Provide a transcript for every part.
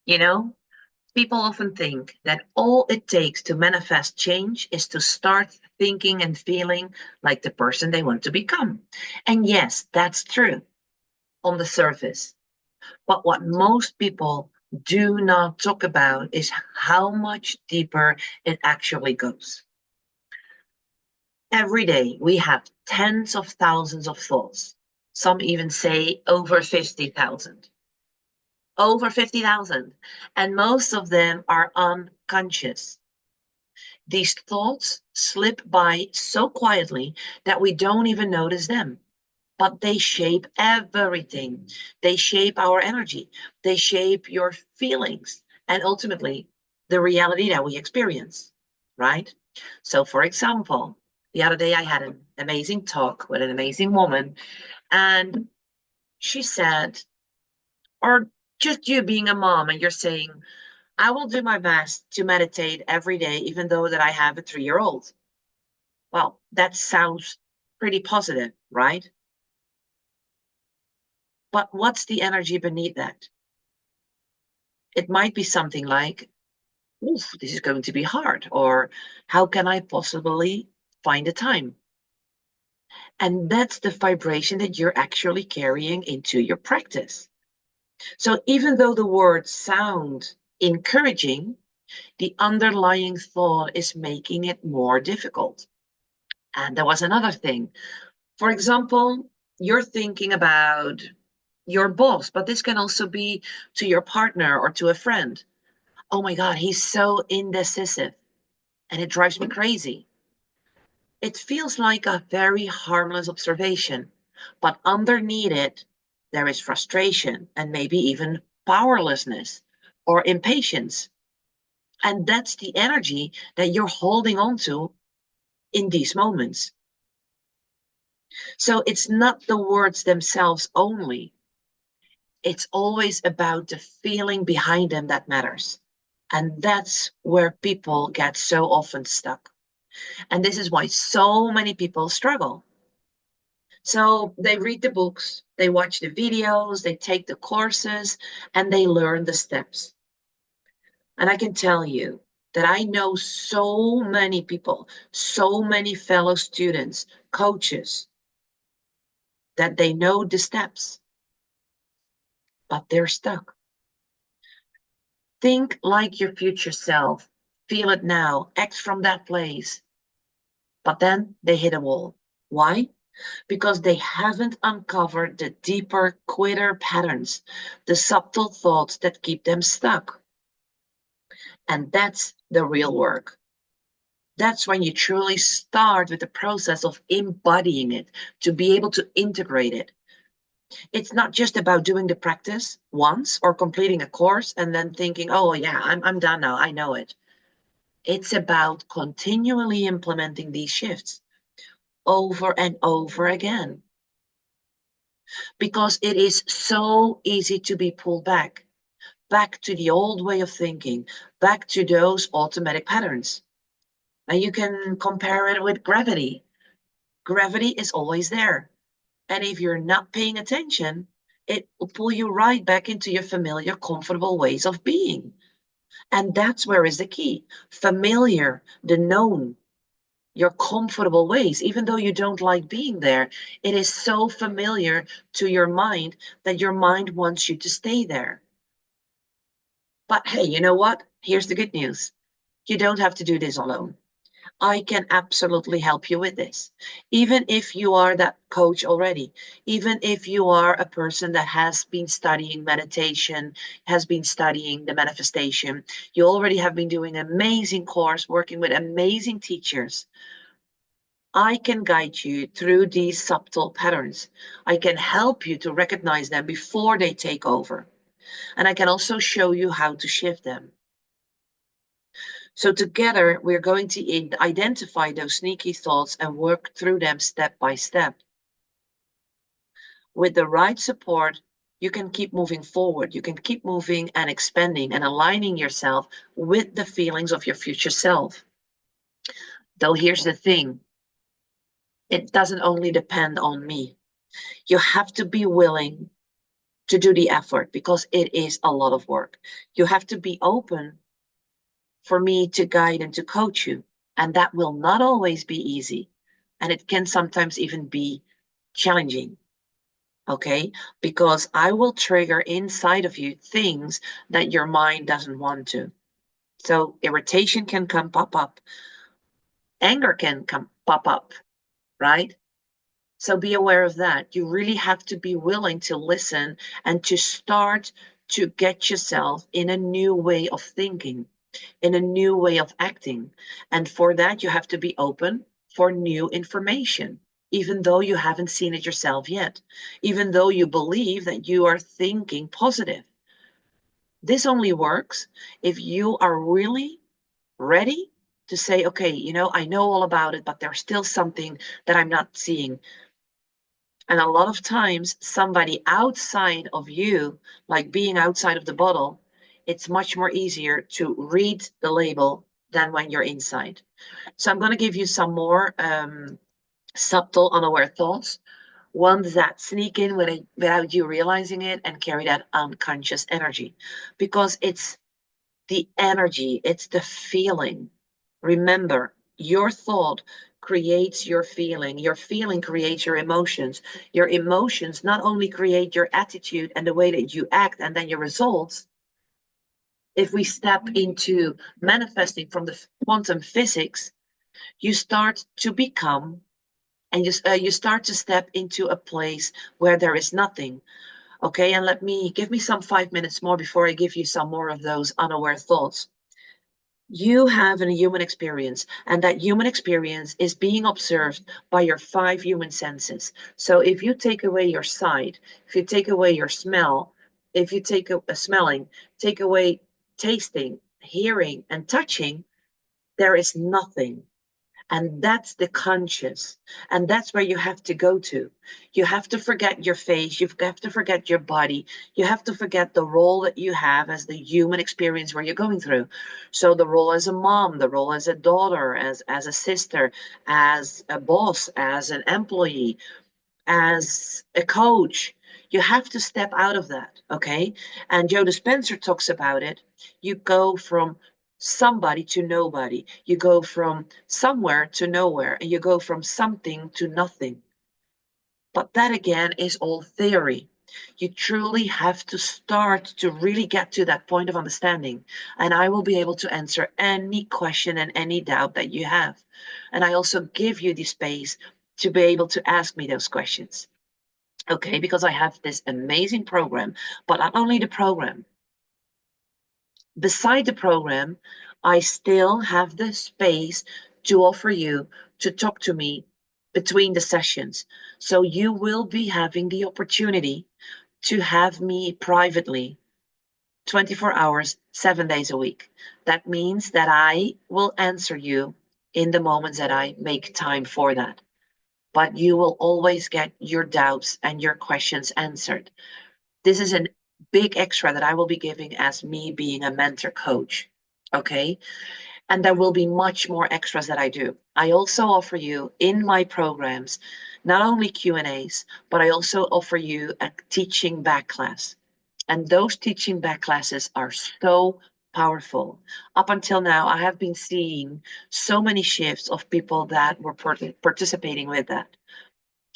You know, people often think that all it takes to manifest change is to start thinking and feeling like the person they want to become. And yes, that's true on the surface. But what most people do not talk about is how much deeper it actually goes. Every day we have tens of thousands of thoughts. Some even say over 50,000. Over 50,000. And most of them are unconscious. These thoughts slip by so quietly that we don't even notice them. But they shape everything. They shape our energy. They shape your feelings and ultimately the reality that we experience, right? So, for example, the other day I had an amazing talk with an amazing woman, and she said, or just you being a mom and you're saying, I will do my best to meditate every day, even though that I have a 3-year-old. Well, that sounds pretty positive, right? But what's the energy beneath that? It might be something like, oof, this is going to be hard, or how can I possibly find the time? And that's the vibration that you're actually carrying into your practice. So even though the words sound encouraging, the underlying thought is making it more difficult. And there was another thing. For example, you're thinking about your boss, but this can also be to your partner or to a friend. Oh my God, he's so indecisive and it drives me crazy. It feels like a very harmless observation, but underneath it, there is frustration and maybe even powerlessness or impatience. And that's the energy that you're holding on to in these moments. So it's not the words themselves only. It's always about the feeling behind them that matters. And that's where people get so often stuck. And this is why so many people struggle. So they read the books, they watch the videos, they take the courses, and they learn the steps. And I can tell you that I know so many people, so many fellow students, coaches, that they know the steps, but they're stuck. Think like your future self, feel it now, act from that place. But then they hit a wall. Why? Because they haven't uncovered the deeper quitter patterns, the subtle thoughts that keep them stuck. And that's the real work. That's when you truly start with the process of embodying it to be able to integrate it. It's not just about doing the practice once or completing a course and then thinking, oh, yeah, I'm done now. I know it. It's about continually implementing these shifts over and over again because it is so easy to be pulled back to the old way of thinking, back to those automatic patterns. And you can compare it with gravity. Gravity is always there. And if you're not paying attention, it will pull you right back into your familiar, comfortable ways of being. And that's where is the key. Familiar, the known, your comfortable ways, even though you don't like being there, it is so familiar to your mind that your mind wants you to stay there. But hey, you know what? Here's the good news. You don't have to do this alone. I can absolutely help you with this. Even if you are that coach already, even if you are a person that has been studying meditation, has been studying the manifestation, you already have been doing an amazing course, working with amazing teachers. I can guide you through these subtle patterns. I can help you to recognize them before they take over. And I can also show you how to shift them. So together, we're going to identify those sneaky thoughts and work through them step by step. With the right support, you can keep moving forward. You can keep moving and expanding and aligning yourself with the feelings of your future self. Though here's the thing, it doesn't only depend on me. You have to be willing to do the effort, because it is a lot of work. You have to be open for me to guide and to coach you. And that will not always be easy. And it can sometimes even be challenging. Okay? Because I will trigger inside of you things that your mind doesn't want to. So irritation can come pop up, anger can come pop up, right? So be aware of that. You really have to be willing to listen and to start to get yourself in a new way of thinking, in a new way of acting. And for that, you have to be open for new information, even though you haven't seen it yourself yet, even though you believe that you are thinking positive. This only works if you are really ready to say, okay, I know all about it, but there's still something that I'm not seeing. And a lot of times, somebody outside of you, like being outside of the bottle, it's much more easier to read the label than when you're inside. So I'm going to give you some more subtle, unaware thoughts, ones that sneak in without you realizing it and carry that unconscious energy, because it's the energy, it's the feeling. Remember, your thought creates your feeling creates your emotions. Your emotions not only create your attitude and the way that you act and then your results. If we step into manifesting from the quantum physics, you start to become, and you start to step into a place where there is nothing. Okay, and give me some 5 minutes more before I give you some more of those unaware thoughts. You have a human experience, and that human experience is being observed by your 5 human senses. So if you take away your sight, if you take away your smell, if you take a smelling, take away tasting, hearing, and touching, there is nothing. And that's the conscious. And that's where you have to go to. You have to forget your face. You have to forget your body. You have to forget the role that you have as the human experience where you're going through. So the role as a mom, the role as a daughter, as a sister, as a boss, as an employee, as a coach. You have to step out of that, okay? And Joe Dispenza talks about it. You go from somebody to nobody. You go from somewhere to nowhere, and you go from something to nothing. But that again is all theory. You truly have to start to really get to that point of understanding. And I will be able to answer any question and any doubt that you have. And I also give you the space to be able to ask me those questions. Okay, because I have this amazing program, but not only the program. Beside the program, I still have the space to offer you to talk to me between the sessions. So you will be having the opportunity to have me privately 24 hours, 7 days a week. That means that I will answer you in the moments that I make time for that. But you will always get your doubts and your questions answered. This is a big extra that I will be giving as me being a mentor coach. Okay. And there will be much more extras that I do. I also offer you in my programs, not only Q&As, but I also offer you a teaching back class. And those teaching back classes are so powerful. Up until now, I have been seeing so many shifts of people that were participating with that.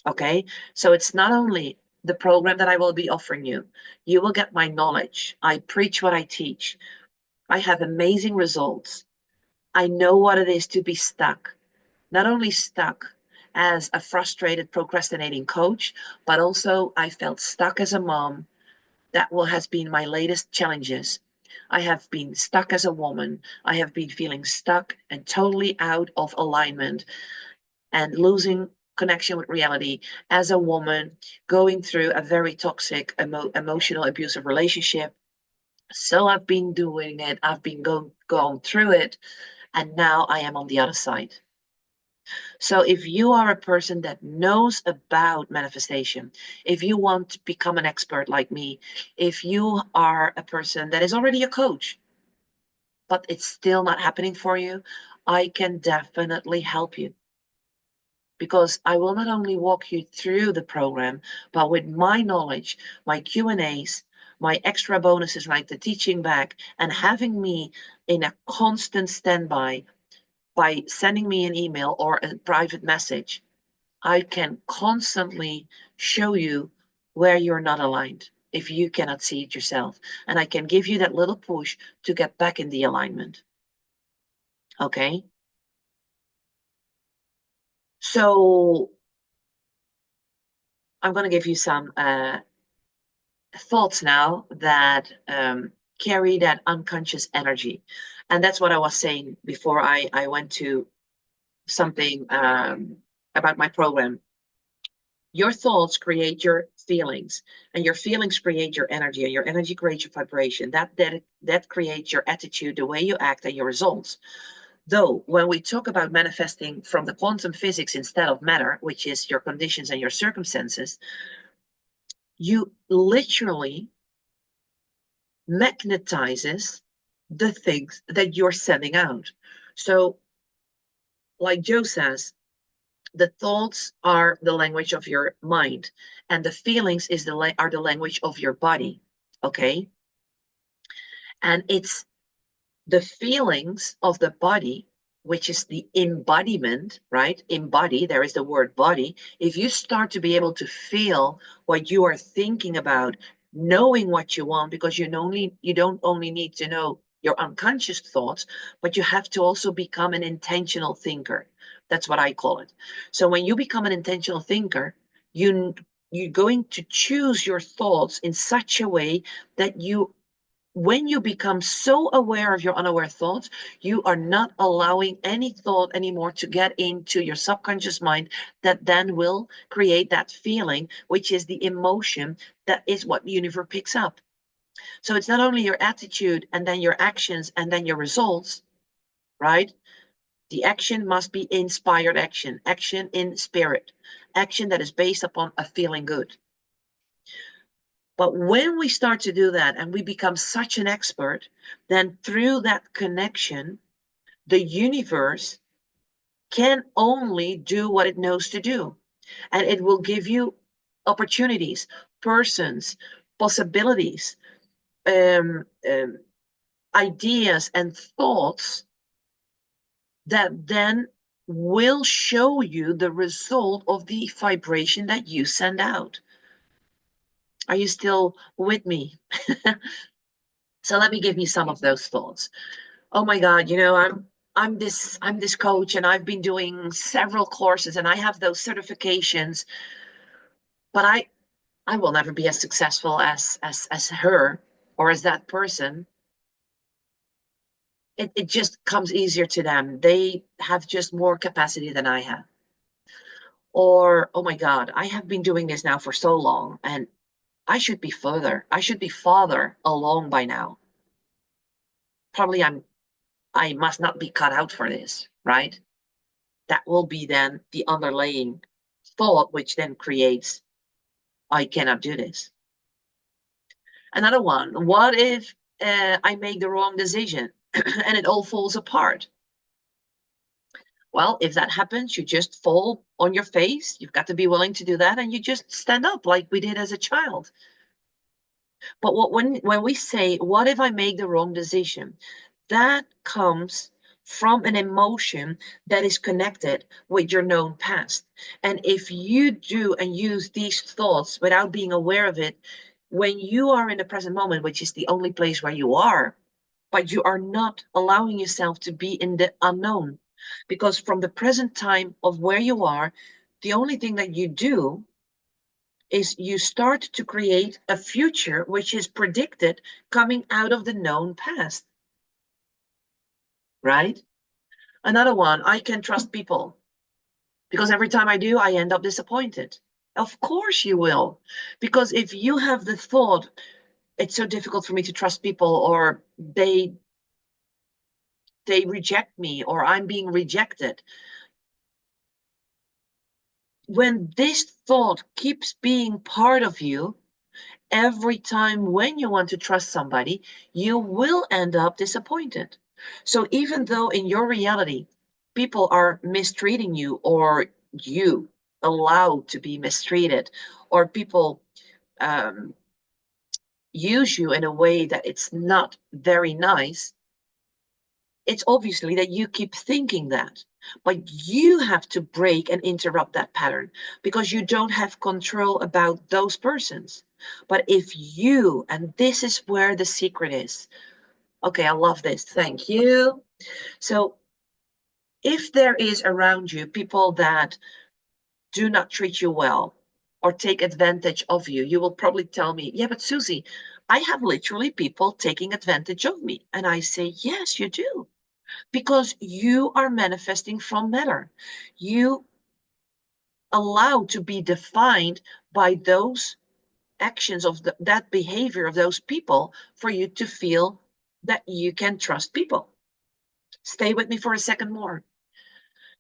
Okay, so it's not only the program that I will be offering you. You will get my knowledge. I preach what I teach. I have amazing results. I know what it is to be stuck. Not only stuck as a frustrated procrastinating coach, but also I felt stuck as a mom. That has been my latest challenges. I have been stuck as a woman. I have been feeling stuck and totally out of alignment and losing connection with reality as a woman going through a very toxic emotional abusive relationship. So I've been doing it, I've been going through it, and now I am on the other side. So if you are a person that knows about manifestation, if you want to become an expert like me, if you are a person that is already a coach but it's still not happening for you, I can definitely help you. because I will not only walk you through the program, but with my knowledge, my Q&As, my extra bonuses like the teaching back, and having me in a constant standby by sending me an email or a private message, I can constantly show you where you're not aligned if you cannot see it yourself. And I can give you that little push to get back in the alignment. Okay? So I'm going to give you some thoughts now that carry that unconscious energy. And that's what I was saying before I went to something about my program. Your thoughts create your feelings, and your feelings create your energy, and your energy creates your vibration. That creates your attitude, the way you act, and your results. Though, when we talk about manifesting from the quantum physics instead of matter, which is your conditions and your circumstances, you literally magnetizes the things that you're sending out. So, like Joe says, the thoughts are the language of your mind, and the feelings are the language of your body. Okay, and it's the feelings of the body, which is the embodiment, right? Embody, there is the word body. If you start to be able to feel what you are thinking about, knowing what you want, because you don't only need to know your unconscious thoughts, but you have to also become an intentional thinker. That's what I call it. So when you become an intentional thinker, you're going to choose your thoughts in such a way that when you become so aware of your unaware thoughts, you are not allowing any thought anymore to get into your subconscious mind that then will create that feeling, which is the emotion that is what the universe picks up. So it's not only your attitude and then your actions and then your results, right? The action must be inspired action, action in spirit, action that is based upon a feeling good. But when we start to do that and we become such an expert, then through that connection, the universe can only do what it knows to do. And it will give you opportunities, persons, possibilities, ideas, and thoughts that then will show you the result of the vibration that you send out. Are you still with me? So let me give you some of those thoughts. Oh my God, I'm this coach, and I've been doing several courses, and I have those certifications, but I will never be as successful as her or as that person. It just comes easier to them. They have just more capacity than I have. Or, oh my God, I have been doing this now for so long, and I should be farther along by now. Probably I must not be cut out for this, right? That will be then the underlying thought, which then creates, I cannot do this. Another one, what if I make the wrong decision and it all falls apart? Well, if that happens, you just fall on your face. You've got to be willing to do that, and you just stand up like we did as a child. But when we say, what if I make the wrong decision? That comes from an emotion that is connected with your known past. And if you do and use these thoughts without being aware of it, when you are in the present moment, which is the only place where you are, but you are not allowing yourself to be in the unknown. Because from the present time of where you are, the only thing that you do is you start to create a future which is predicted coming out of the known past. Right? Another one, I can trust people because every time I do, I end up disappointed. Of course you will. Because if you have the thought, it's so difficult for me to trust people, or they reject me, or I'm being rejected. When this thought keeps being part of you, every time when you want to trust somebody, you will end up disappointed. So even though in your reality, people are mistreating you, or you allow to be mistreated, or people use you in a way that it's not very nice, it's obviously that you keep thinking that. But you have to break and interrupt that pattern, because you don't have control about those persons. But if you, and this is where the secret is. Okay, I love this. Thank you. So if there is around you people that do not treat you well or take advantage of you, you will probably tell me, yeah, but Susie, I have literally people taking advantage of me. And I say, yes, you do. Because you are manifesting from matter. You allow to be defined by those actions of that behavior of those people for you to feel that you can trust people. Stay with me for a second more.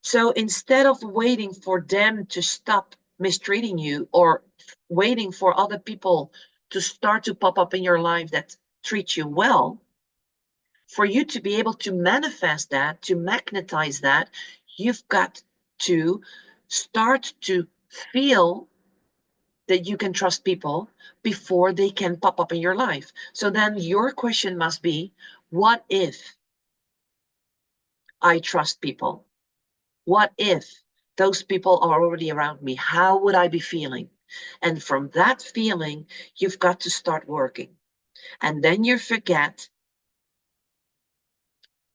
So instead of waiting for them to stop mistreating you, or waiting for other people to start to pop up in your life that treat you well, for you to be able to manifest that, to magnetize that, you've got to start to feel that you can trust people before they can pop up in your life. So then your question must be, what if I trust people? What if those people are already around me? How would I be feeling? And from that feeling, you've got to start working. And then you forget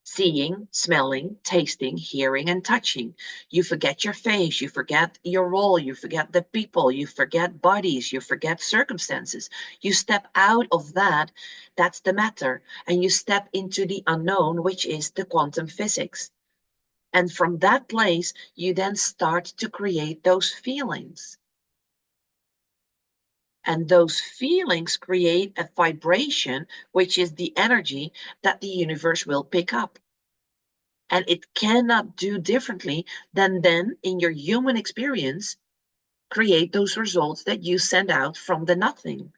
seeing, smelling, tasting, hearing, and touching. You forget your face, you forget your role, you forget the people, you forget bodies, you forget circumstances. You step out of that, that's the matter, and you step into the unknown, which is the quantum physics. And from that place, you then start to create those feelings. And those feelings create a vibration, which is the energy that the universe will pick up. And it cannot do differently than then, in your human experience, create those results that you send out from the nothing,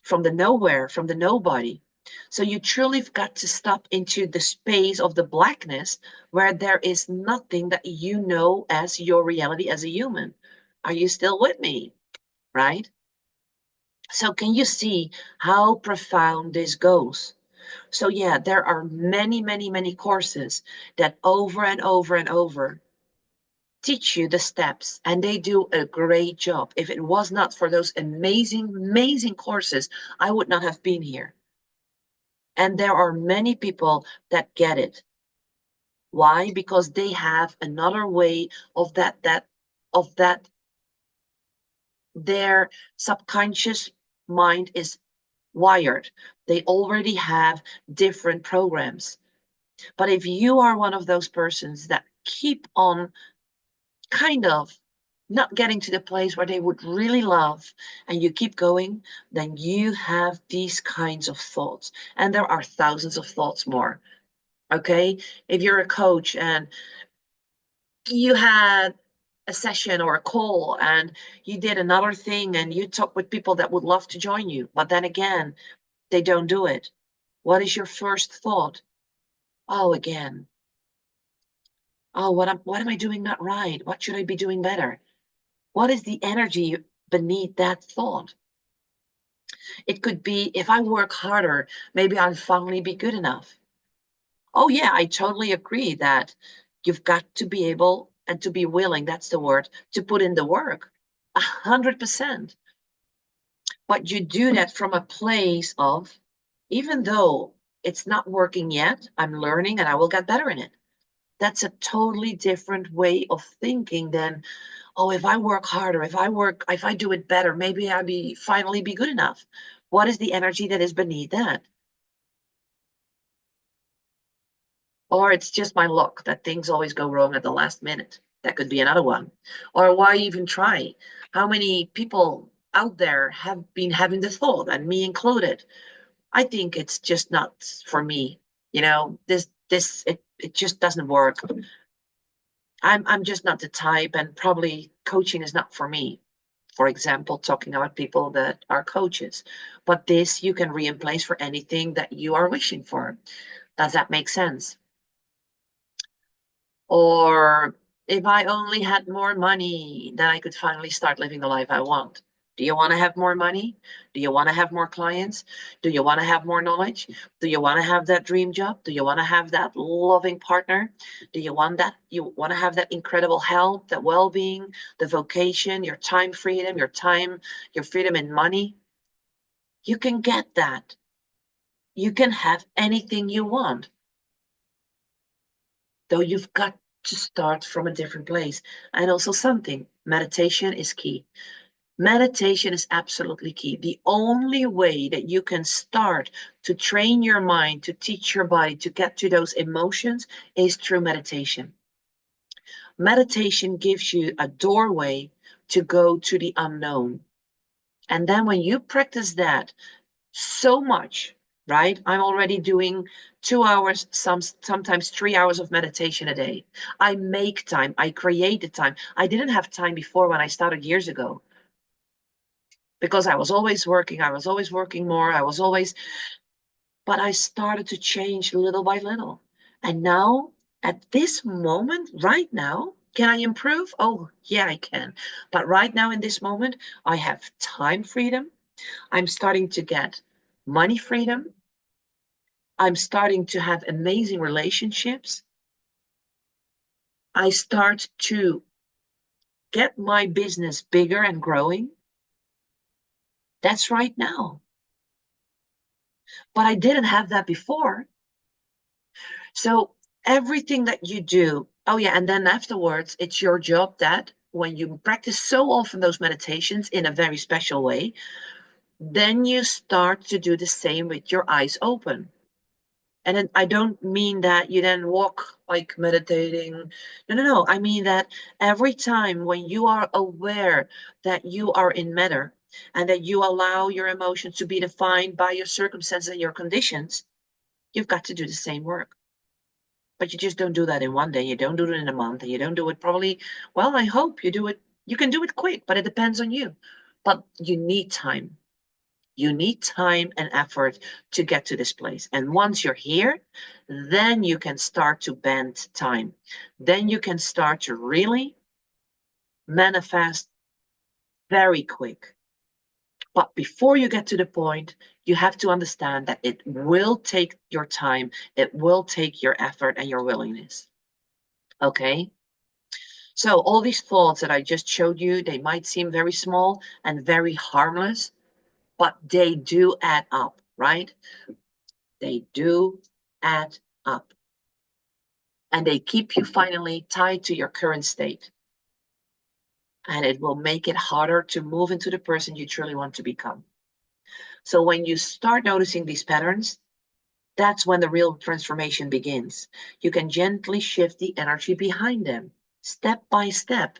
from the nowhere, from the nobody. So you truly have got to stop into the space of the blackness, where there is nothing that you know as your reality as a human. Are you still with me? Right? So can you see how profound this goes? So yeah, there are many, many, many courses that over and over and over teach you the steps, and they do a great job. If it was not for those amazing, amazing courses, I would not have been here. And there are many people that get it. Why? Because they have another way of that their subconscious mind is wired. They already have different programs. But if you are one of those persons that keep on kind of not getting to the place where they would really love, and you keep going, then you have these kinds of thoughts. And there are thousands of thoughts more. Okay? If you're a coach and you had a session or a call and you did another thing and you talk with people that would love to join you, but then again, they don't do it. What is your first thought? Oh, again. Oh, what am I doing not right? What should I be doing better? What is the energy beneath that thought? It could be, if I work harder, maybe I'll finally be good enough. Oh yeah, I totally agree that you've got to be able and to be willing, that's the word, to put in the work. 100%. But you do that from a place of, even though it's not working yet, I'm learning and I will get better in it. That's a totally different way of thinking than, oh, if I work harder, if I do it better, maybe I'll finally be good enough. What is the energy that is beneath that? Or it's just my luck that things always go wrong at the last minute. That could be another one. Or why even try? How many people out there have been having the thought, and me included? I think it's just not for me. It just doesn't work. I'm just not the type, and probably coaching is not for me. For example, talking about people that are coaches. But this you can re-emplace for anything that you are wishing for. Does that make sense? Or If I only had more money, then I could finally start living the life I want. Do you want to have more money? Do you want to have more clients? Do you want to have more knowledge? Do you want to have that dream job? Do you want to have that loving partner? Do you want that? You want to have that incredible health, that well-being, the vocation, your time freedom, your freedom in money? You can get that. You can have anything you want. Though you've got to start from a different place. And also something, meditation is key. Meditation is absolutely key. The only way that you can start to train your mind, to teach your body to get to those emotions is through meditation. Meditation gives you a doorway to go to the unknown. And then when you practice that so much, right? I'm already doing 2 hours, sometimes 3 hours of meditation a day. I make time, I create the time. I didn't have time before when I started years ago because I was always working more, but I started to change little by little. And now, at this moment, right now, can I improve? Oh, yeah, I can. But right now, in this moment, I have time freedom. I'm starting to get money freedom. I'm starting to have amazing relationships. I start to get my business bigger and growing. That's right now. But I didn't have that before. So everything that you do, oh yeah, and then afterwards, it's your job that when you practice so often those meditations in a very special way, then you start to do the same with your eyes open. And I don't mean that you then walk like meditating. No, no, no. I mean that every time when you are aware that you are in matter and that you allow your emotions to be defined by your circumstances and your conditions, you've got to do the same work. But you just don't do that in one day. You don't do it in a month. And you don't do it probably, well, I hope you do it. You can do it quick, but it depends on you. But you need time. You need time and effort to get to this place. And once you're here, then you can start to bend time. Then you can start to really manifest very quick. But before you get to the point, you have to understand that it will take your time, it will take your effort and your willingness. Okay? So all these thoughts that I just showed you, they might seem very small and very harmless, but they do add up, right? They do add up. And they keep you finally tied to your current state. And it will make it harder to move into the person you truly want to become. So when you start noticing these patterns, that's when the real transformation begins. You can gently shift the energy behind them, step by step.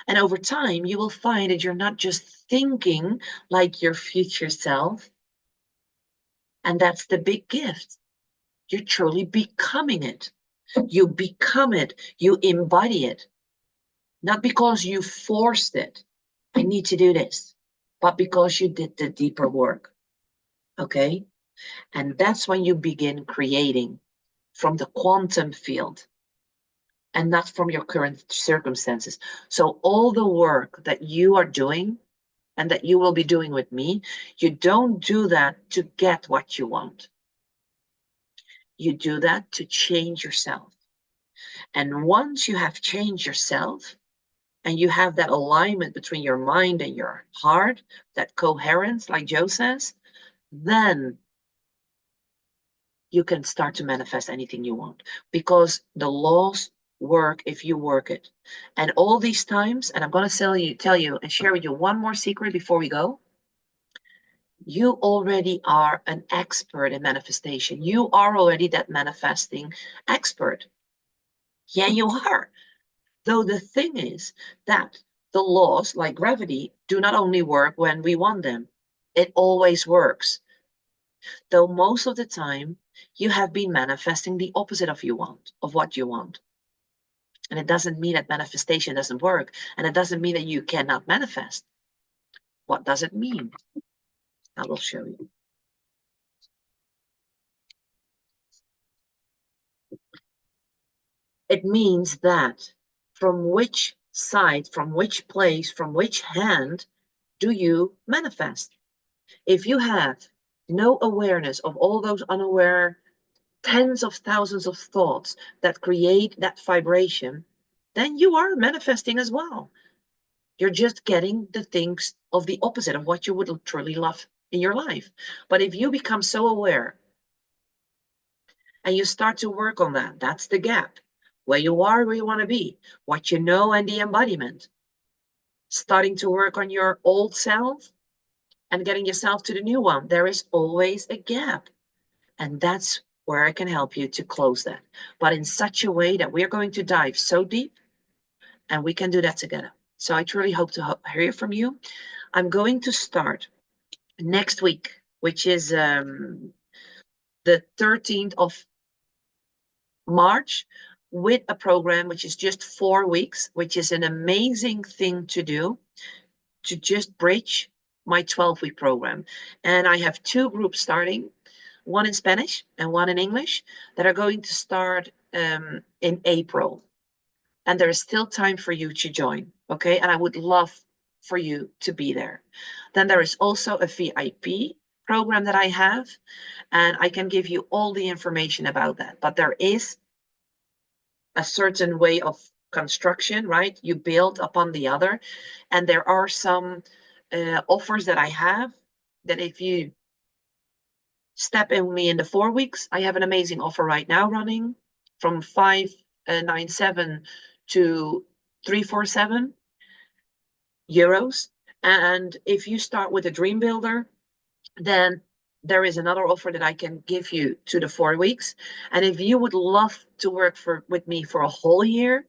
And over time, you will find that you're not just thinking like your future self. And that's the big gift. You're truly becoming it. You become it. You embody it. Not because you forced it. I need to do this. But because you did the deeper work. Okay? And that's when you begin creating from the quantum field and not from your current circumstances. So all the work that you are doing and that you will be doing with me, you don't do that to get what you want. You do that to change yourself. And once you have changed yourself and you have that alignment between your mind and your heart, that coherence, like Joe says, then you can start to manifest anything you want because the laws work if you work it. And all these times, and I'm going to tell you and share with you one more secret before we go. You already are an expert in manifestation. You are already that manifesting expert. Yeah, you are. Though the thing is that the laws, like gravity, do not only work when we want them. It always works. Though most of the time, you have been manifesting the opposite of what you want. And it doesn't mean that manifestation doesn't work. And it doesn't mean that you cannot manifest. What does it mean? I will show you. It means that from which side, from which place, from which hand do you manifest? If you have no awareness of all those unaware tens of thousands of thoughts that create that vibration, then you are manifesting as well. You're just getting the things of the opposite of what you would truly love in your life. But if you become so aware and you start to work on that, that's the gap. Where you are, where you want to be, what you know, and the embodiment. Starting to work on your old self and getting yourself to the new one. There is always a gap. And that's where I can help you to close that. But in such a way that we're going to dive so deep and we can do that together. So I truly hope to hear from you. I'm going to start next week, which is the 13th of March, with a program which is just 4 weeks, which is an amazing thing to do to just bridge my 12-week program. And I have 2 groups starting, one in Spanish and one in English, that are going to start in April. And there is still time for you to join, okay? And I would love for you to be there. Then there is also a VIP program that I have, and I can give you all the information about that. But there is a certain way of construction, right? You build upon the other. And there are some offers that I have that if you step in me in the 4 weeks, I have an amazing offer right now running from 597 to 347 euros. And if you start with a dream builder, then there is another offer that I can give you to the 4 weeks. And if you would love to work with me for a whole year,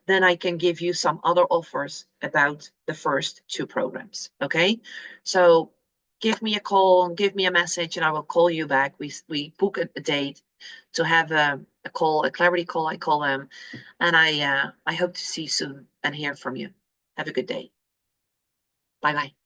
then I can give you some other offers about the first 2 programs. Okay. So give me a call, give me a message, and I will call you back. We book a date to have a call, a clarity call, I call them. And I hope to see you soon and hear from you. Have a good day. Bye bye.